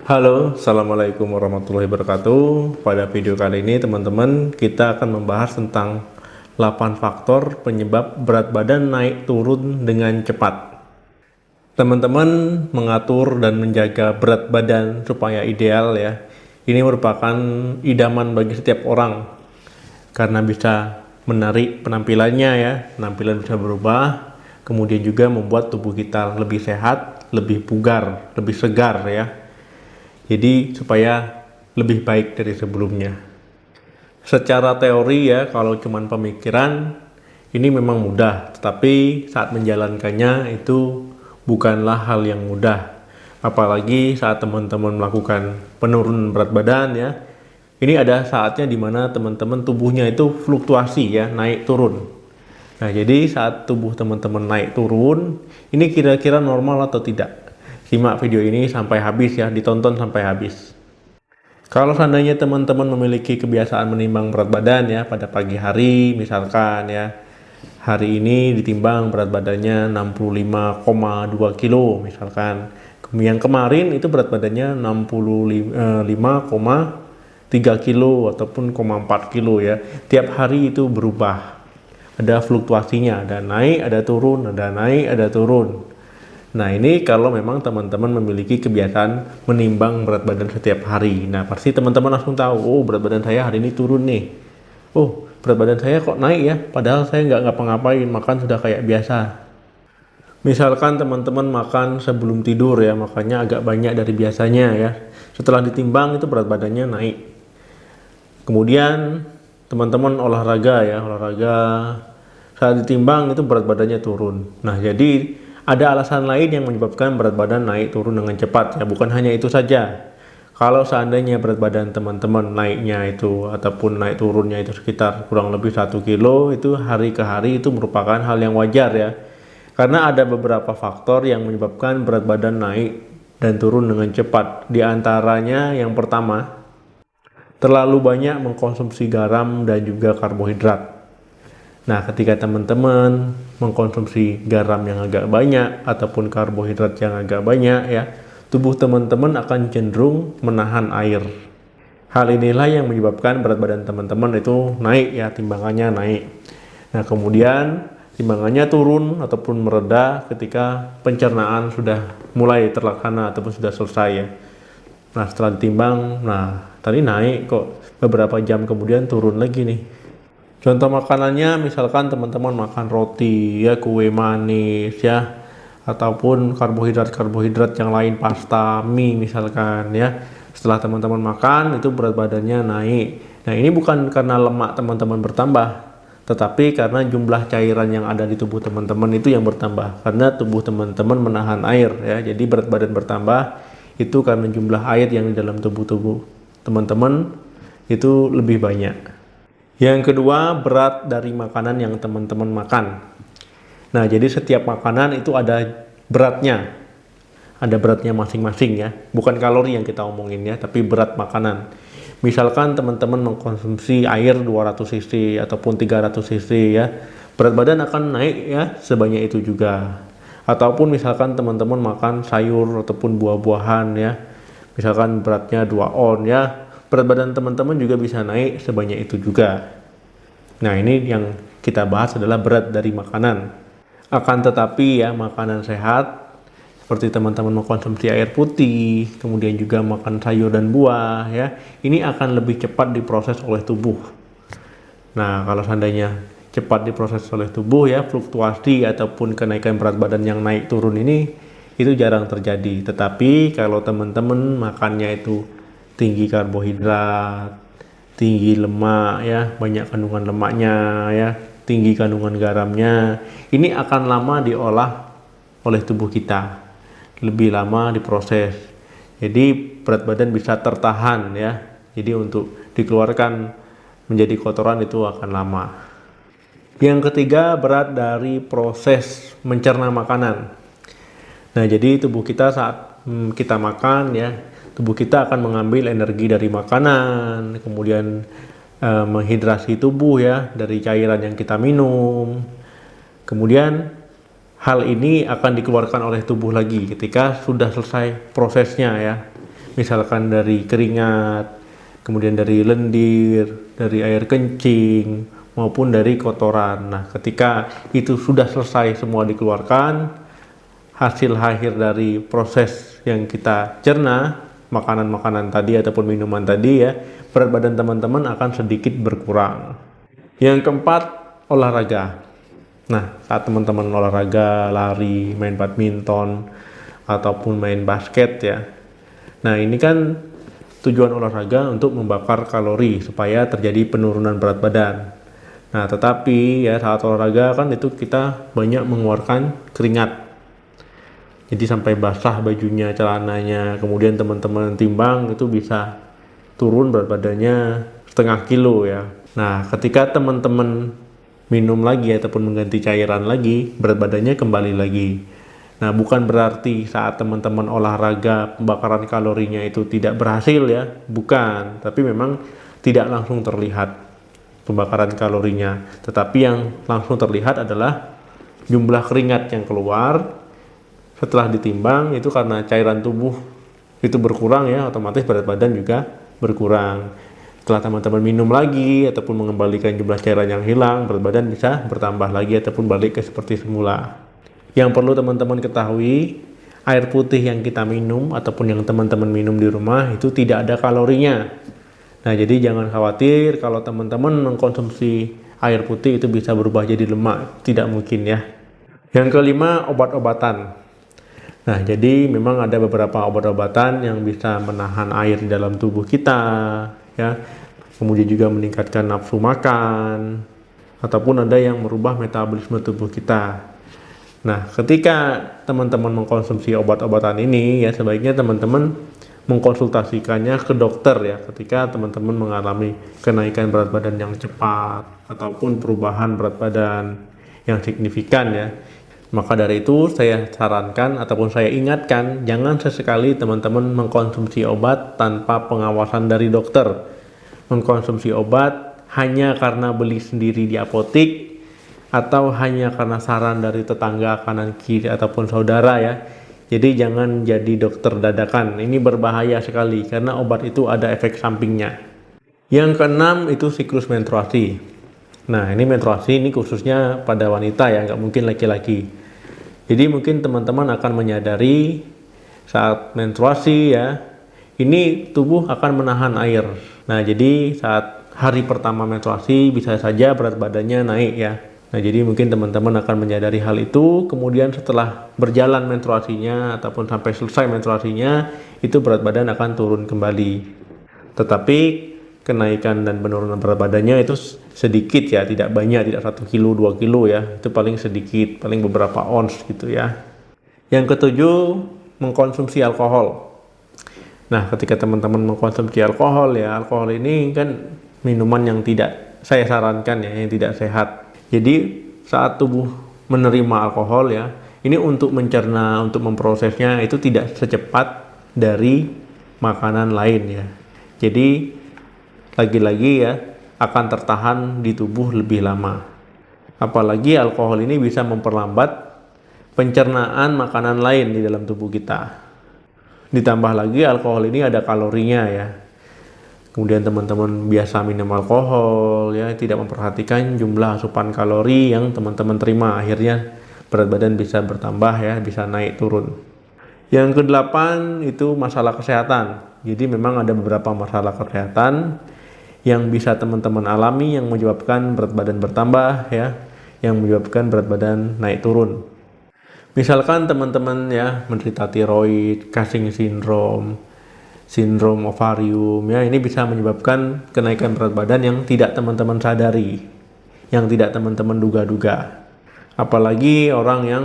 Halo, Assalamualaikum warahmatullahi wabarakatuh. Pada video kali ini teman-teman kita akan membahas tentang 8 faktor penyebab berat badan naik turun dengan cepat. Teman-teman mengatur dan menjaga berat badan supaya ideal ya. Ini merupakan idaman bagi setiap orang karena bisa menarik penampilannya ya. Penampilan bisa berubah, kemudian juga membuat tubuh kita lebih sehat, lebih bugar, lebih segar ya. Jadi supaya lebih baik dari sebelumnya. Secara teori ya, kalau cuman pemikiran ini memang mudah, tetapi saat menjalankannya itu bukanlah hal yang mudah. Apalagi saat teman-teman melakukan penurunan berat badan ya. Ini ada saatnya dimana teman-teman tubuhnya itu fluktuasi ya, naik turun. Nah, jadi saat tubuh teman-teman naik turun, ini kira-kira normal atau tidak? Simak video ini sampai habis ya, ditonton sampai habis. Kalau seandainya teman-teman memiliki kebiasaan menimbang berat badan ya pada pagi hari, misalkan ya, hari ini ditimbang berat badannya 65,2 kilo misalkan. Yang kemarin itu berat badannya 65,3 kilo ataupun 0,4 kilo ya. Tiap hari itu berubah. Ada fluktuasinya, ada naik, ada turun, ada naik, ada turun. Nah, ini kalau memang teman-teman memiliki kebiasaan menimbang berat badan setiap hari. Nah, pasti teman-teman langsung tahu, oh berat badan saya hari ini turun nih. Oh, berat badan saya kok naik ya, padahal saya nggak ngapa-ngapain, makan sudah kayak biasa. Misalkan teman-teman makan sebelum tidur ya, makannya agak banyak dari biasanya ya. Setelah ditimbang itu berat badannya naik. Kemudian teman-teman olahraga ya, olahraga saat ditimbang itu berat badannya turun. Nah, jadi ada alasan lain yang menyebabkan berat badan naik turun dengan cepat ya, bukan hanya itu saja. Kalau seandainya berat badan teman-teman naiknya itu ataupun naik turunnya itu sekitar kurang lebih 1 kilo, itu hari ke hari itu merupakan hal yang wajar ya. Karena ada beberapa faktor yang menyebabkan berat badan naik dan turun dengan cepat. Di antaranya yang pertama, terlalu banyak mengkonsumsi garam dan juga karbohidrat. Nah, ketika teman-teman mengkonsumsi garam yang agak banyak ataupun karbohidrat yang agak banyak ya, tubuh teman-teman akan cenderung menahan air. Hal inilah yang menyebabkan berat badan teman-teman itu naik ya, timbangannya naik. Nah, kemudian timbangannya turun ataupun mereda ketika pencernaan sudah mulai terlaksana ataupun sudah selesai ya. Nah, setelah ditimbang, nah tadi naik kok beberapa jam kemudian turun lagi nih. Contoh makanannya misalkan teman-teman makan roti ya, kue manis ya, ataupun karbohidrat yang lain, pasta, mie misalkan ya. Setelah teman-teman makan itu berat badannya naik. Nah, ini bukan karena lemak teman-teman bertambah, tetapi karena jumlah cairan yang ada di tubuh teman-teman itu yang bertambah. Karena tubuh teman-teman menahan air ya. Jadi berat badan bertambah itu karena jumlah air yang di dalam tubuh teman-teman itu lebih banyak. Yang kedua, berat dari makanan yang teman-teman makan. Nah, jadi setiap makanan itu ada beratnya. Ada beratnya masing-masing ya. Bukan kalori yang kita omongin ya, tapi berat makanan. Misalkan teman-teman mengkonsumsi air 200 cc ataupun 300 cc ya. Berat badan akan naik ya sebanyak itu juga. Ataupun misalkan teman-teman makan sayur ataupun buah-buahan ya. Misalkan beratnya 2 on ya. Berat badan teman-teman juga bisa naik sebanyak itu juga. Nah, ini yang kita bahas adalah berat dari makanan. Akan tetapi ya, makanan sehat seperti teman-teman mengkonsumsi air putih, kemudian juga makan sayur dan buah ya, ini akan lebih cepat diproses oleh tubuh. Nah, kalau seandainya cepat diproses oleh tubuh ya, fluktuasi ataupun kenaikan berat badan yang naik turun ini itu jarang terjadi. Tetapi kalau teman-teman makannya itu tinggi karbohidrat, tinggi lemak ya, banyak kandungan lemaknya ya, tinggi kandungan garamnya, ini akan lama diolah oleh tubuh kita, lebih lama diproses. Jadi berat badan bisa tertahan ya. Jadi untuk dikeluarkan menjadi kotoran itu akan lama. Yang ketiga, berat dari proses mencerna makanan. Nah, jadi tubuh kita saat kita makan ya, tubuh kita akan mengambil energi dari makanan, kemudian menghidrasi tubuh ya dari cairan yang kita minum. Kemudian hal ini akan dikeluarkan oleh tubuh lagi ketika sudah selesai prosesnya ya. misalkan dari keringat, kemudian dari lendir, dari air kencing, maupun dari kotoran. Nah, ketika itu sudah selesai semua dikeluarkan, hasil akhir dari proses yang kita cerna, makanan-makanan tadi ataupun minuman tadi ya, berat badan teman-teman akan sedikit berkurang. Yang keempat, olahraga. Nah, saat teman-teman olahraga, lari, main badminton, ataupun main basket ya. Nah, ini kan tujuan olahraga untuk membakar kalori supaya terjadi penurunan berat badan. Nah, tetapi ya saat olahraga kan itu kita banyak mengeluarkan keringat. Jadi sampai basah bajunya, celananya, kemudian teman-teman timbang itu bisa turun berat badannya setengah kilo ya. Nah, ketika teman-teman minum lagi ataupun mengganti cairan lagi, berat badannya kembali lagi. Nah, bukan berarti saat teman-teman olahraga pembakaran kalorinya itu tidak berhasil ya, bukan. Tapi memang tidak langsung terlihat pembakaran kalorinya. Tetapi yang langsung terlihat adalah jumlah keringat yang keluar setelah ditimbang itu karena cairan tubuh itu berkurang ya, otomatis berat badan juga berkurang. Setelah teman-teman minum lagi ataupun mengembalikan jumlah cairan yang hilang, berat badan bisa bertambah lagi ataupun balik ke seperti semula. Yang perlu teman-teman ketahui, air putih yang kita minum ataupun yang teman-teman minum di rumah itu tidak ada kalorinya. Nah, jadi jangan khawatir kalau teman-teman mengkonsumsi air putih itu bisa berubah jadi lemak, tidak mungkin ya. Yang kelima, obat-obatan. Nah, jadi memang ada beberapa obat-obatan yang bisa menahan air di dalam tubuh kita, ya. Kemudian juga meningkatkan nafsu makan, ataupun ada yang merubah metabolisme tubuh kita. Nah, ketika teman-teman mengkonsumsi obat-obatan ini, ya sebaiknya teman-teman mengkonsultasikannya ke dokter ya, ketika teman-teman mengalami kenaikan berat badan yang cepat, ataupun perubahan berat badan yang signifikan ya. Maka dari itu saya sarankan ataupun saya ingatkan, jangan sesekali teman-teman mengkonsumsi obat tanpa pengawasan dari dokter. Mengkonsumsi obat hanya karena beli sendiri di apotik atau hanya karena saran dari tetangga kanan kiri ataupun saudara ya. Jadi jangan jadi dokter dadakan, ini berbahaya sekali karena obat itu ada efek sampingnya. Yang keenam itu siklus menstruasi. Nah, ini menstruasi ini khususnya pada wanita ya, nggak mungkin laki-laki. Jadi mungkin teman-teman akan menyadari saat menstruasi ya, ini tubuh akan menahan air. Nah, jadi saat hari pertama menstruasi bisa saja berat badannya naik ya. Nah, jadi mungkin teman-teman akan menyadari hal itu, kemudian setelah berjalan menstruasinya ataupun sampai selesai menstruasinya, itu berat badan akan turun kembali. Tetapi kenaikan dan penurunan berat badannya itu sedikit ya, tidak banyak, tidak 1 kilo, 2 kilo ya, itu paling sedikit, paling beberapa ons gitu ya. Yang ketujuh, mengkonsumsi alkohol. Nah, ketika teman-teman mengkonsumsi alkohol ya, alkohol ini kan minuman yang tidak saya sarankan ya, yang tidak sehat. Jadi saat tubuh menerima alkohol ya, ini untuk mencerna, untuk memprosesnya itu tidak secepat dari makanan lain ya. Jadi lagi-lagi ya akan tertahan di tubuh lebih lama. Apalagi alkohol ini bisa memperlambat pencernaan makanan lain di dalam tubuh kita. Ditambah lagi alkohol ini ada kalorinya ya. Kemudian teman-teman biasa minum alkohol ya, tidak memperhatikan jumlah asupan kalori yang teman-teman terima, akhirnya berat badan bisa bertambah ya, bisa naik turun. Yang kedelapan itu masalah kesehatan. Jadi memang ada beberapa masalah kesehatan yang bisa teman-teman alami yang menyebabkan berat badan bertambah ya, yang menyebabkan berat badan naik turun. Misalkan teman-teman ya menderita tiroid, Cushing syndrome, sindrom ovarium ya, ini bisa menyebabkan kenaikan berat badan yang tidak teman-teman sadari, yang tidak teman-teman duga-duga. Apalagi orang yang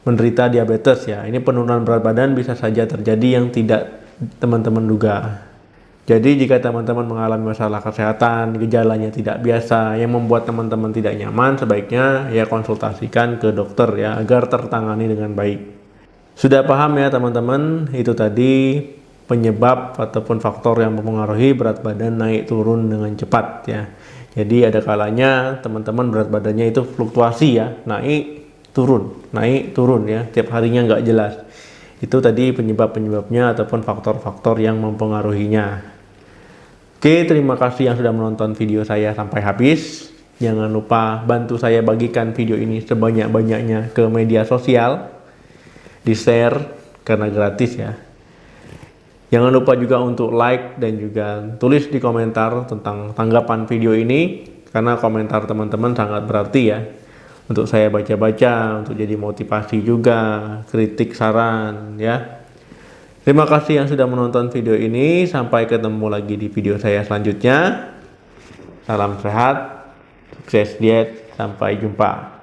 menderita diabetes ya, ini penurunan berat badan bisa saja terjadi yang tidak teman-teman duga. Jadi jika teman-teman mengalami masalah kesehatan, gejalanya tidak biasa, yang membuat teman-teman tidak nyaman, sebaiknya ya konsultasikan ke dokter ya, agar tertangani dengan baik. Sudah paham ya teman-teman, itu tadi penyebab ataupun faktor yang mempengaruhi berat badan naik turun dengan cepat ya. Jadi ada kalanya teman-teman berat badannya itu fluktuasi ya, naik turun ya, tiap harinya nggak jelas. Itu tadi penyebab-penyebabnya ataupun faktor-faktor yang mempengaruhinya. Oke, terima kasih yang sudah menonton video saya sampai habis. Jangan lupa bantu saya bagikan video ini sebanyak-banyaknya ke media sosial. Di-share karena gratis ya. Jangan lupa juga untuk like dan juga tulis di komentar tentang tanggapan video ini. Karena komentar teman-teman sangat berarti ya. Untuk saya baca-baca, untuk jadi motivasi juga, kritik, saran ya. Terima kasih yang sudah menonton video ini. Sampai ketemu lagi di video saya selanjutnya. Salam sehat, sukses diet, sampai jumpa.